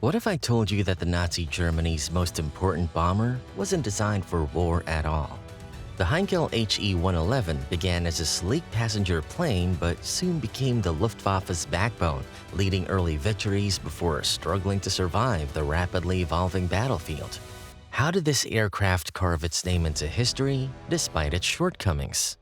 What if I told you that the Nazi Germany's most important bomber wasn't designed for war at all? The Heinkel He-111 began as a sleek passenger plane but soon became the Luftwaffe's backbone, leading early victories before struggling to survive the rapidly evolving battlefield. How did this aircraft carve its name into history despite its shortcomings?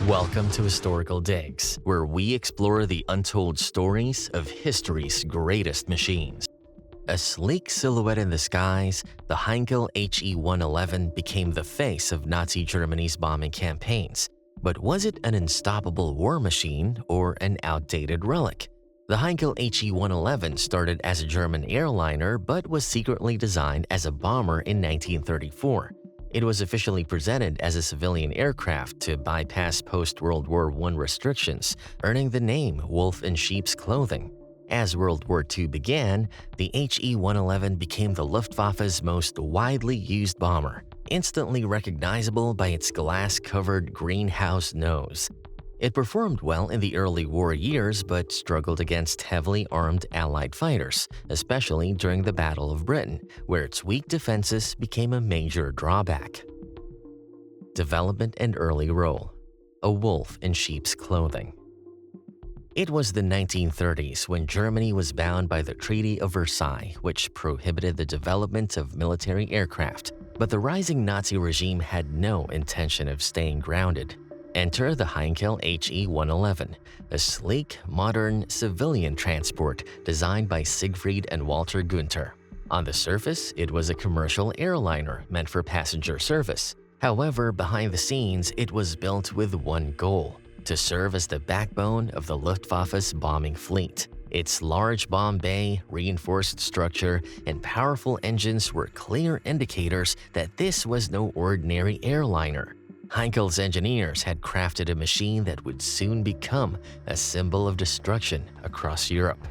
Welcome to Historical Digs, where we explore the untold stories of history's greatest machines. A sleek silhouette in the skies, the Heinkel He-111 became the face of Nazi Germany's bombing campaigns. But was it an unstoppable war machine or an outdated relic? The Heinkel He-111 started as a German airliner but was secretly designed as a bomber in 1934. It was officially presented as a civilian aircraft to bypass post-World War I restrictions, earning the name Wolf in Sheep's Clothing. As World War II began, the He-111 became the Luftwaffe's most widely used bomber, instantly recognizable by its glass-covered greenhouse nose. It performed well in the early war years but struggled against heavily armed Allied fighters, especially during the Battle of Britain, where its weak defenses became a major drawback. Development and early role: a wolf in sheep's clothing. It was the 1930s when Germany was bound by the Treaty of Versailles, which prohibited the development of military aircraft. But the rising Nazi regime had no intention of staying grounded. Enter the Heinkel He-111, a sleek, modern, civilian transport designed by Siegfried and Walter Günther. On the surface, it was a commercial airliner meant for passenger service. However, behind the scenes, it was built with one goal: to serve as the backbone of the Luftwaffe's bombing fleet. Its large bomb bay, reinforced structure, and powerful engines were clear indicators that this was no ordinary airliner. Heinkel's engineers had crafted a machine that would soon become a symbol of destruction across Europe.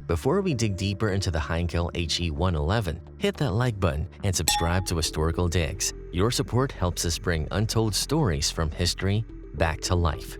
Before we dig deeper into the Heinkel He-111, hit that like button and subscribe to Historical Digs. Your support helps us bring untold stories from history back to life.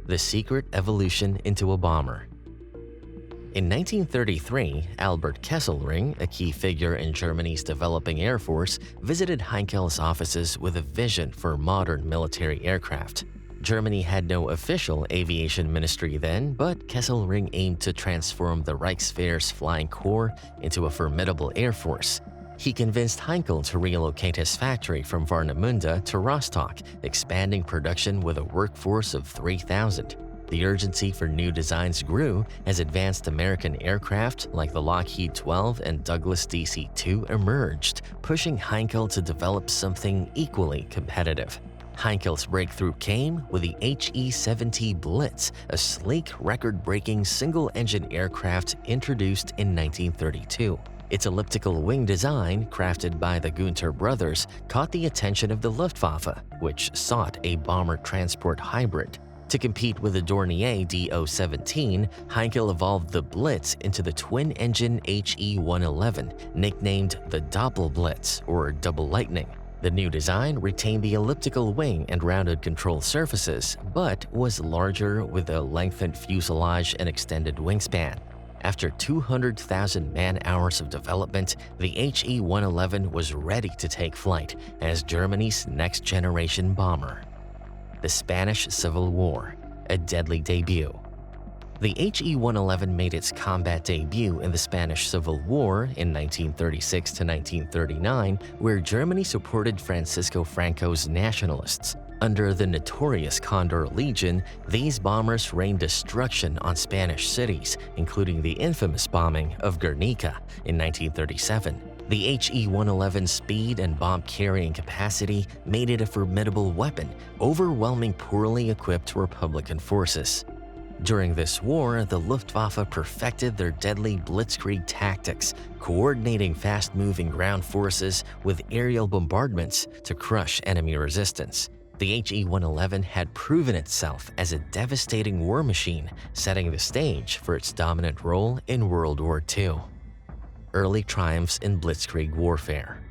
The secret evolution into a bomber. In 1933, Albert Kesselring, a key figure in Germany's developing air force, visited Heinkel's offices with a vision for modern military aircraft. Germany had no official aviation ministry then, but Kesselring aimed to transform the Reichswehr's flying corps into a formidable air force. He convinced Heinkel to relocate his factory from Warnemünde to Rostock, expanding production with a workforce of 3,000. The urgency for new designs grew as advanced American aircraft like the Lockheed 12 and Douglas DC-2 emerged, pushing Heinkel to develop something equally competitive. Heinkel's breakthrough came with the HE-70 Blitz, a sleek, record-breaking single-engine aircraft introduced in 1932. Its elliptical wing design, crafted by the Günther brothers, caught the attention of the Luftwaffe, which sought a bomber transport hybrid. To compete with the Dornier DO-17, Heinkel evolved the Blitz into the twin-engine He-111, nicknamed the Doppelblitz or Double Lightning. The new design retained the elliptical wing and rounded control surfaces, but was larger with a lengthened fuselage and extended wingspan. After 200,000 man-hours of development, the He-111 was ready to take flight as Germany's next-generation bomber. The Spanish Civil War, a deadly debut. The He-111 made its combat debut in the Spanish Civil War in 1936 to 1939, where Germany supported Francisco Franco's nationalists. Under the notorious Condor Legion, these bombers rained destruction on Spanish cities, including the infamous bombing of Guernica in 1937. The He-111's speed and bomb-carrying capacity made it a formidable weapon, overwhelming poorly equipped Republican forces. During this war, the Luftwaffe perfected their deadly Blitzkrieg tactics, coordinating fast-moving ground forces with aerial bombardments to crush enemy resistance. The He-111 had proven itself as a devastating war machine, setting the stage for its dominant role in World War II. Early triumphs in Blitzkrieg warfare.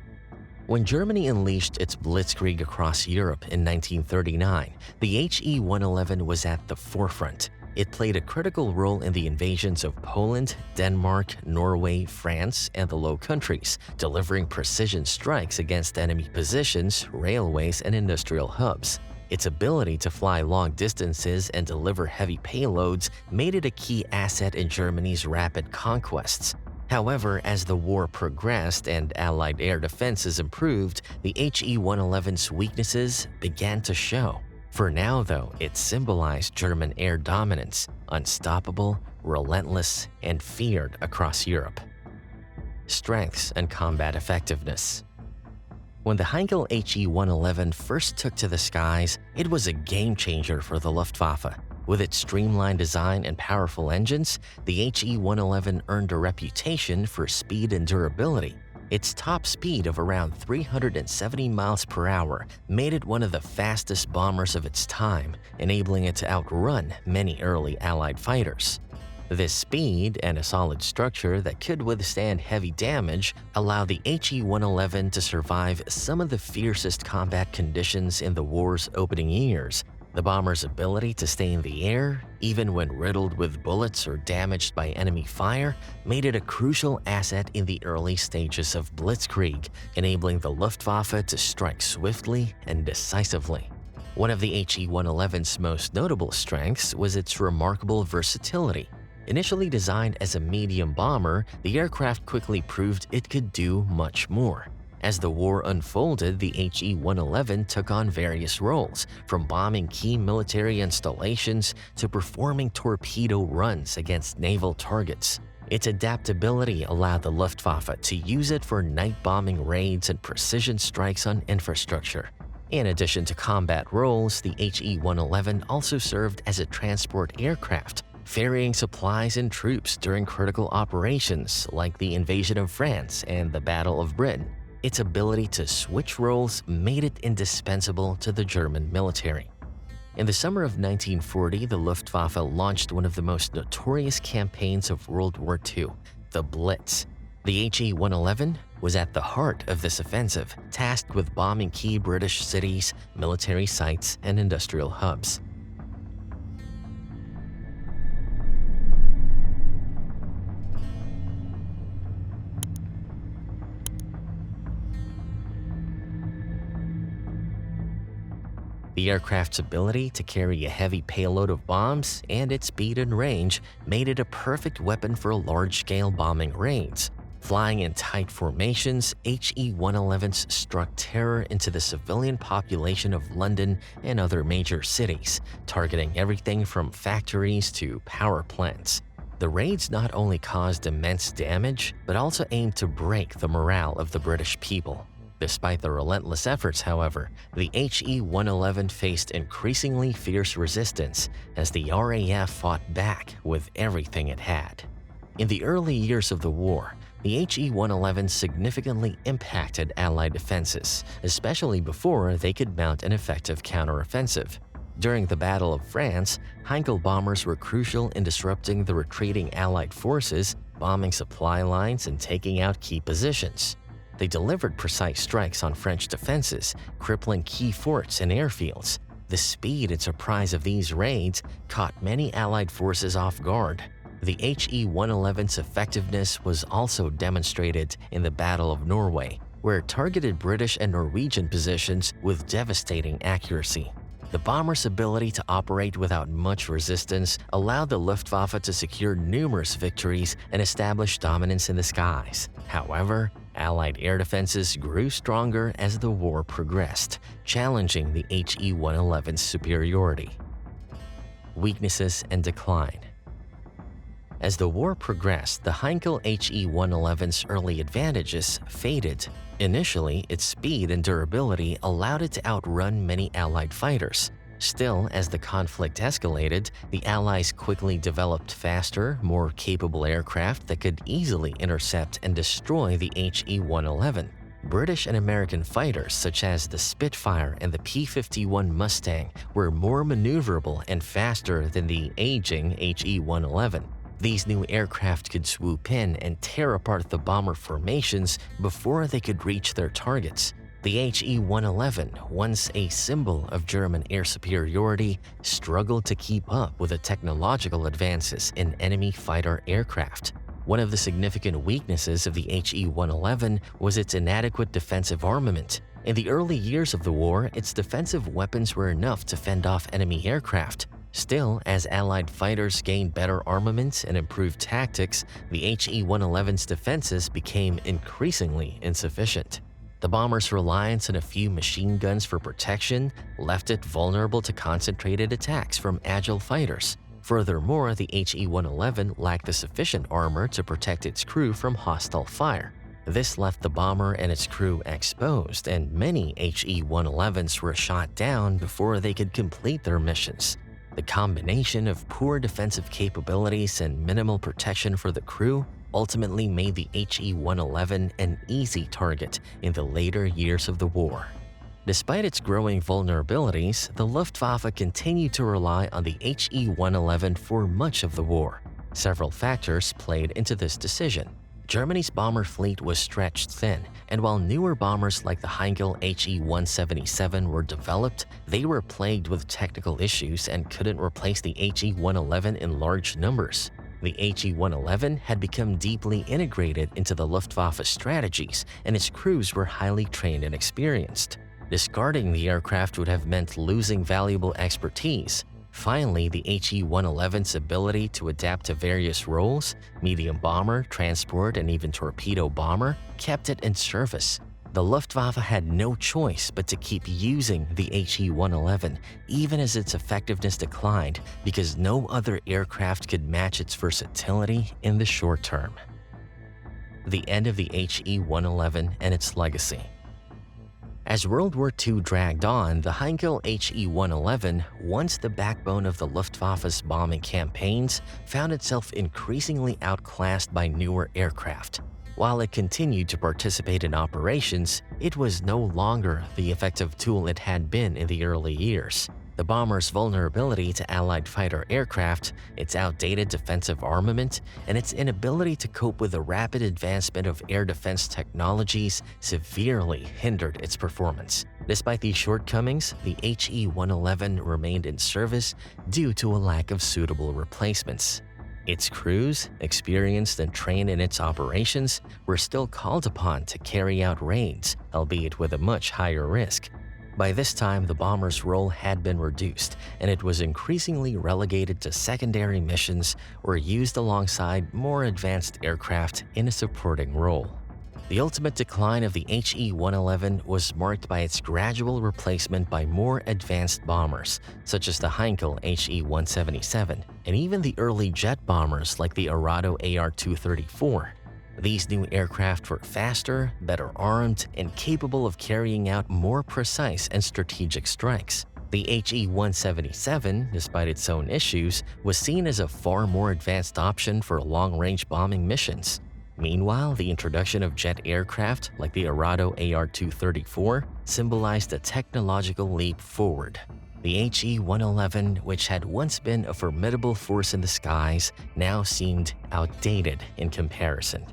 When Germany unleashed its Blitzkrieg across Europe in 1939, the He-111 was at the forefront. It played a critical role in the invasions of Poland, Denmark, Norway, France, and the Low Countries, delivering precision strikes against enemy positions, railways, and industrial hubs. Its ability to fly long distances and deliver heavy payloads made it a key asset in Germany's rapid conquests. However, as the war progressed and Allied air defenses improved, the HE-111's weaknesses began to show. For now, though, it symbolized German air dominance, unstoppable, relentless, and feared across Europe. Strengths and combat effectiveness. When the Heinkel HE-111 first took to the skies, it was a game-changer for the Luftwaffe. With its streamlined design and powerful engines, the HE-111 earned a reputation for speed and durability. Its top speed of around 370 miles per hour made it one of the fastest bombers of its time, enabling it to outrun many early Allied fighters. This speed and a solid structure that could withstand heavy damage allowed the HE-111 to survive some of the fiercest combat conditions in the war's opening years. The bomber's ability to stay in the air, even when riddled with bullets or damaged by enemy fire, made it a crucial asset in the early stages of Blitzkrieg, enabling the Luftwaffe to strike swiftly and decisively. One of the HE-111's most notable strengths was its remarkable versatility. Initially designed as a medium bomber, the aircraft quickly proved it could do much more. As the war unfolded, the HE-111 took on various roles, from bombing key military installations to performing torpedo runs against naval targets. Its adaptability allowed the Luftwaffe to use it for night bombing raids and precision strikes on infrastructure. In addition to combat roles, the HE-111 also served as a transport aircraft, ferrying supplies and troops during critical operations like the invasion of France and the Battle of Britain. Its ability to switch roles made it indispensable to the German military. In the summer of 1940, the Luftwaffe launched one of the most notorious campaigns of World War II, the Blitz. The HE-111 was at the heart of this offensive, tasked with bombing key British cities, military sites, and industrial hubs. The aircraft's ability to carry a heavy payload of bombs and its speed and range made it a perfect weapon for large-scale bombing raids. Flying in tight formations, HE-111s struck terror into the civilian population of London and other major cities, targeting everything from factories to power plants. The raids not only caused immense damage, but also aimed to break the morale of the British people. Despite the relentless efforts, however, the HE-111 faced increasingly fierce resistance as the RAF fought back with everything it had. In the early years of the war, the HE-111 significantly impacted Allied defenses, especially before they could mount an effective counteroffensive. During the Battle of France, Heinkel bombers were crucial in disrupting the retreating Allied forces, bombing supply lines, and taking out key positions. They delivered precise strikes on French defenses, crippling key forts and airfields. The speed and surprise of these raids caught many Allied forces off guard. The HE-111's effectiveness was also demonstrated in the Battle of Norway, where it targeted British and Norwegian positions with devastating accuracy. The bomber's ability to operate without much resistance allowed the Luftwaffe to secure numerous victories and establish dominance in the skies. However, Allied air defenses grew stronger as the war progressed, challenging the HE-111's superiority. Weaknesses and decline. As the war progressed, the Heinkel HE-111's early advantages faded. Initially, its speed and durability allowed it to outrun many Allied fighters. Still, as the conflict escalated, the Allies quickly developed faster, more capable aircraft that could easily intercept and destroy the HE-111. British and American fighters such as the Spitfire and the P-51 Mustang were more maneuverable and faster than the aging HE-111. These new aircraft could swoop in and tear apart the bomber formations before they could reach their targets. The HE-111, once a symbol of German air superiority, struggled to keep up with the technological advances in enemy fighter aircraft. One of the significant weaknesses of the HE-111 was its inadequate defensive armament. In the early years of the war, its defensive weapons were enough to fend off enemy aircraft. Still, as Allied fighters gained better armaments and improved tactics, the HE-111's defenses became increasingly insufficient. The bomber's reliance on a few machine guns for protection left it vulnerable to concentrated attacks from agile fighters. Furthermore, the HE-111 lacked the sufficient armor to protect its crew from hostile fire. This left the bomber and its crew exposed, and many HE-111s were shot down before they could complete their missions. The combination of poor defensive capabilities and minimal protection for the crew ultimately made the HE-111 an easy target in the later years of the war. Despite its growing vulnerabilities, the Luftwaffe continued to rely on the HE-111 for much of the war. Several factors played into this decision. Germany's bomber fleet was stretched thin, and while newer bombers like the Heinkel He-177 were developed, they were plagued with technical issues and couldn't replace the HE-111 in large numbers. The HE-111 had become deeply integrated into the Luftwaffe strategies, and its crews were highly trained and experienced. Discarding the aircraft would have meant losing valuable expertise. Finally, the HE-111's ability to adapt to various roles, medium bomber, transport, and even torpedo bomber, kept it in service. The Luftwaffe had no choice but to keep using the HE-111, even as its effectiveness declined, because no other aircraft could match its versatility in the short term. The end of the HE-111 and its legacy. As World War II dragged on, the Heinkel He-111, once the backbone of the Luftwaffe's bombing campaigns, found itself increasingly outclassed by newer aircraft. While it continued to participate in operations, it was no longer the effective tool it had been in the early years. The bomber's vulnerability to Allied fighter aircraft, its outdated defensive armament, and its inability to cope with the rapid advancement of air defense technologies severely hindered its performance. Despite these shortcomings, the HE-111 remained in service due to a lack of suitable replacements. Its crews, experienced and trained in its operations, were still called upon to carry out raids, albeit with a much higher risk. By this time, the bomber's role had been reduced, and it was increasingly relegated to secondary missions or used alongside more advanced aircraft in a supporting role. The ultimate decline of the HE-111 was marked by its gradual replacement by more advanced bombers, such as the Heinkel He-177, and even the early jet bombers like the Arado AR-234. These new aircraft were faster, better armed, and capable of carrying out more precise and strategic strikes. The He-177, despite its own issues, was seen as a far more advanced option for long-range bombing missions. Meanwhile, the introduction of jet aircraft like the Arado AR-234 symbolized a technological leap forward. The HE-111, which had once been a formidable force in the skies, now seemed outdated in comparison.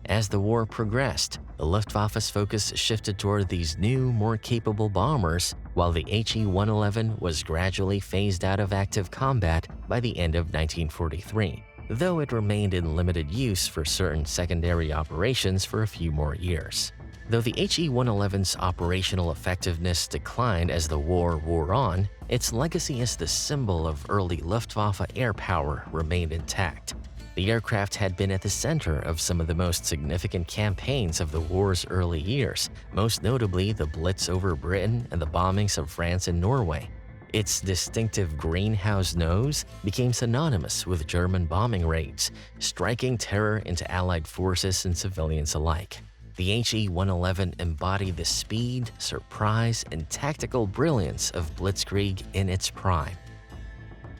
As the war progressed, the Luftwaffe's focus shifted toward these new, more capable bombers, while the HE-111 was gradually phased out of active combat by the end of 1943, though it remained in limited use for certain secondary operations for a few more years. Though the HE-111's operational effectiveness declined as the war wore on, its legacy as the symbol of early Luftwaffe air power remained intact. The aircraft had been at the center of some of the most significant campaigns of the war's early years, most notably the Blitz over Britain and the bombings of France and Norway. Its distinctive greenhouse nose became synonymous with German bombing raids, striking terror into Allied forces and civilians alike. The HE-111 embodied the speed, surprise, and tactical brilliance of Blitzkrieg in its prime.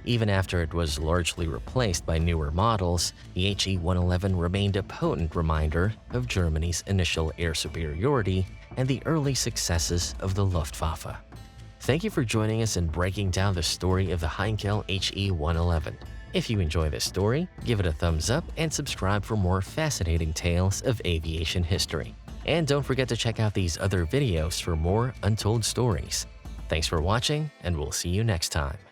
Even after it was largely replaced by newer models, the HE-111 remained a potent reminder of Germany's initial air superiority and the early successes of the Luftwaffe. Thank you for joining us in breaking down the story of the Heinkel He-111. If you enjoy this story, give it a thumbs up and subscribe for more fascinating tales of aviation history. And don't forget to check out these other videos for more untold stories. Thanks for watching, and we'll see you next time.